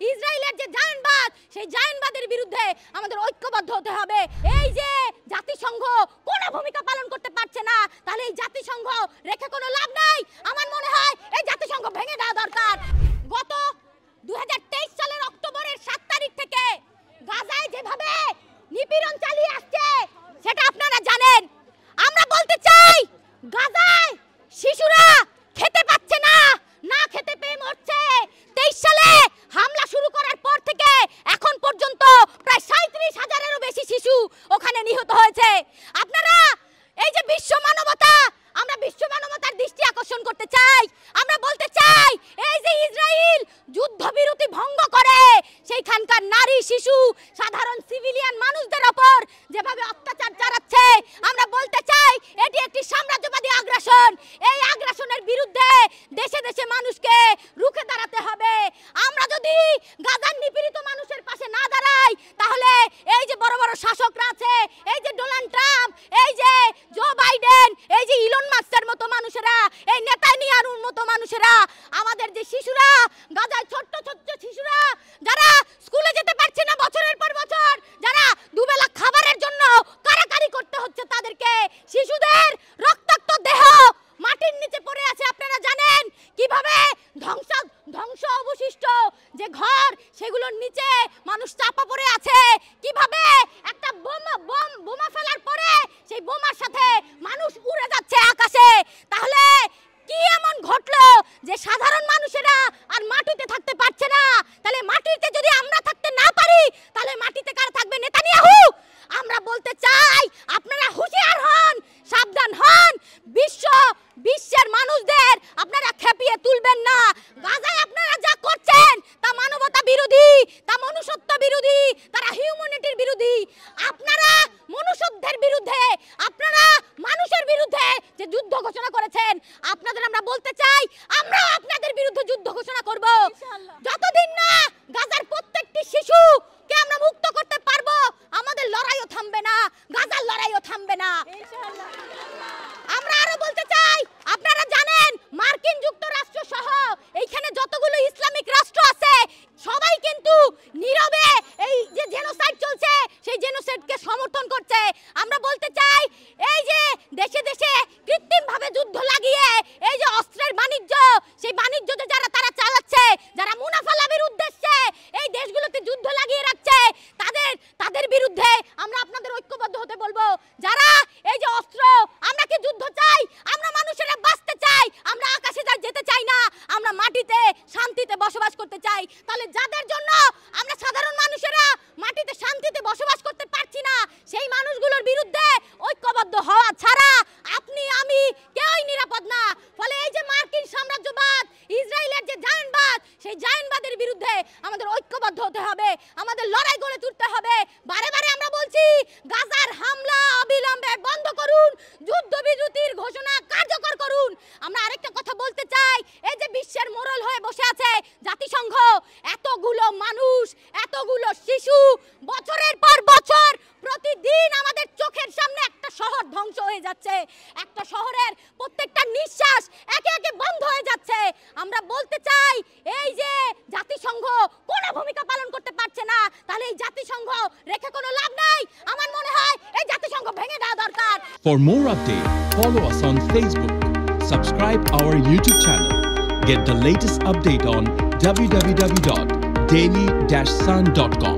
ইসরায়েলের যে জায়নবাদ, সেই জায়নবাদের বিরুদ্ধে আমাদের ঐক্যবদ্ধ হতে হবে। এই যে জাতিসংঘ কোনো ভূমিকা পালন করতে পারছে না, তাহলে এই জাতিসংঘ রেখে কোনো লাভ নাই। আমার মনে হয় এই জাতিসংঘ ভেঙে দেওয়া দরকার। গত 2023 সালের অক্টোবরের 7 তারিখ থেকে গাজায় যেভাবে নিপীড়ন চালিয়ে আসছে সেটা আপনারা জানেন। আমরা বলতে চাই, গাজায় শিশুরা খেতে পাচ্ছে না, না খেতে পেয়ে মরছে। 23 সালে হামলা শুরু করার পর থেকে এখন পর্যন্ত প্রায় 37,000-এরও বেশি শিশু ওখানে নিহত হয়েছে। আপনারা এই যে বিশ্ব মানবতা, আমরা বিশ্ব মানবতার দৃষ্টি আকর্ষণ করতে চাই। আমরা বলতে চাই, এই যে ইসরায়েল যুদ্ধবিরতি ভঙ্গ করে সেইখানকার নারী, শিশু, সাধারণ সিভিলিয়ান মানুষদের ওপর যেভাবে অত্যাচার চালাচ্ছে, আমরা বলতে চাই এটি একটি সাম্রাজ্যবাদী আগ্রাসন। এই আগ্রাসনের বিরুদ্ধে দেশে দেশে মানুষকে রুখে দাঁড়াতে হবে। আমরা যদি গাজার নিপীড়িত মানুষের পাশে না দাঁড়াই, তাহলে এই যে বড় বড় শাসকরা আছে, এই যে ডোনাল্ড ট্রাম্প, এই যে জো বাইডেন, এই যে ইলন মাস্কের মতো মানুষেরা, এই নেতানিয়াহুর মতো মানুষেরা, আমাদের যে শিশুরা, গাজায় ছোট্ট ছোট্ট শিশুরা যারা স্কুলে যেতে পারছে না বছরের পর বছর, যারা দুবেলা খাবারের জন্য কারাকারি করতে হচ্ছে তাদেরকে, শিশুদের রক্তাক্ত দেহ মাটির নিচে পড়ে আছে। আপনারা জানেন কিভাবে ধ্বংস অবশিষ্ট যে ঘর, সেগুলোর নিচে মানুষ চাপা পড়ে আছে, কিভাবে একটা বোমা ফেলার পরে সেই বোমার সাথে মানুষ উড়ে যাচ্ছে আকাশে। তাহলে কি এমন ঘটলো যে সাধারণ মানুষেরা আর মাটিতে থাকতে পারছে না? তাহলে মাটিতে যদি আমরা থাকতে না পারি, তাহলে মাটিতে কারা থাকবে? নেতানিয়াহু। আমরা বলতে চাই, আপনারা হুঁশিয়ার হন, সাবধান হন। বিশ্বের মানুষদের আপনারা খেপিয়ে তুলবেন না। গাজায় আপনারা যা করছেন তা মানবতা বিরোধী, তা মনুষ্যত্ব বিরোধী, তারা হিউম্যানিটির বিরোধী। আপনারা মনুষ্যত্বের বিরুদ্ধে, আপনারা মানুষের বিরুদ্ধে যে যুদ্ধ ঘোষণা করেছেন, আপনাদের আমরা বলতে চাই, আমরাও আপনাদের বিরুদ্ধে যুদ্ধ ঘোষণা করব। যতদিন না গাজার প্রত্যেকটি শিশুকে আমরা মুক্ত করতে পারবো, আমাদের লড়াইও থামবে না, গাজার লড়াইও থামবে না। আমরা আরো বলতে চাই, আপনারা জানেন মার্কিন যুক্তরাষ্ট্র সহ এইখানে যতগুলো ইসলামিক রাষ্ট্র আছে, সবাই কিন্তু নীরবে এই যে জেনোসাইড চলছে সেই জেনোসাইডকে সমর্থন করছে। আমরা বলতে চাই, এই যে দেশে দেশে কৃত্রিমভাবে যুদ্ধ লাগিয়ে এই যে অস্ত্রের বাণিজ্য, সেই বাণিজ্য যারা তারা চালাচ্ছে, যারা মুনাফা লাভের উদ্দেশ্যে এই দেশগুলোতে যুদ্ধ লাগিয়ে রাখছে, তাদের বিরুদ্ধে আমরা আপনাদের ঐক্যবদ্ধ হতে বলবো। যারা এই যে অস্ত্র, আমরা কি যুদ্ধ চাই? আমরা মানুষেরা বাঁচতে চাই, আমরা আকাশে যেতে চাই না, আমরা মাটিতে শান্তিতে বসবাস করতে চাই। তাহলে যাদের জন্য আমরা সাধারণ মানুষেরা মাটিতে শান্তিতে বসবাস করতে পারছি না, সেই মানুষগুলোর বিরুদ্ধে ঐক্যবদ্ধ হওয়া ছাড়া আপনি আমি কেউই নিরাপদ না। ফলে এই যে মার্কিন সাম্রাজ্যবাদ, ইসরায়েলের যে জায়নবাদ, সেই জায়নবাদের বিরুদ্ধে আমাদের ঐক্যবদ্ধ হতে হবে, আমাদের লড়াই গড়ে তুলতে হবে। বারে বারে আমরা বলছি, গাজার হামলা অবিলম্বে বন্ধ করুন, যুদ্ধবিরতির ঘোষণা কার্যকর করুন। আমরা আরেকটা কথা বলতে চাই, এই যে বিশ্বের মোড়ল হয়ে বসে আছে জাতিসংঘ, এতগুলো মানুষ, এতগুলো শিশু, বছরের পর বছর প্রতিদিন আমাদের চোখের সামনে একটা শহর ধ্বংস হয়ে যাচ্ছে, একটা শহরের প্রত্যেকটা নিঃশ্বাস একে একে বন্ধ হয়ে যাচ্ছে। আমরা বলতে চাই, এই যে জাতিসংঘ কোনো ভূমিকা পালন করতে পারছে না, তাহলে এই জাতিসংঘ রেখে কোনো লাভ নাই। আমার মনে হয় এই জাতিসংঘ ভেঙে দেওয়া দরকার। For more updates, follow us on Facebook, subscribe our YouTube channel, get the latest update on www.daily-sun.com.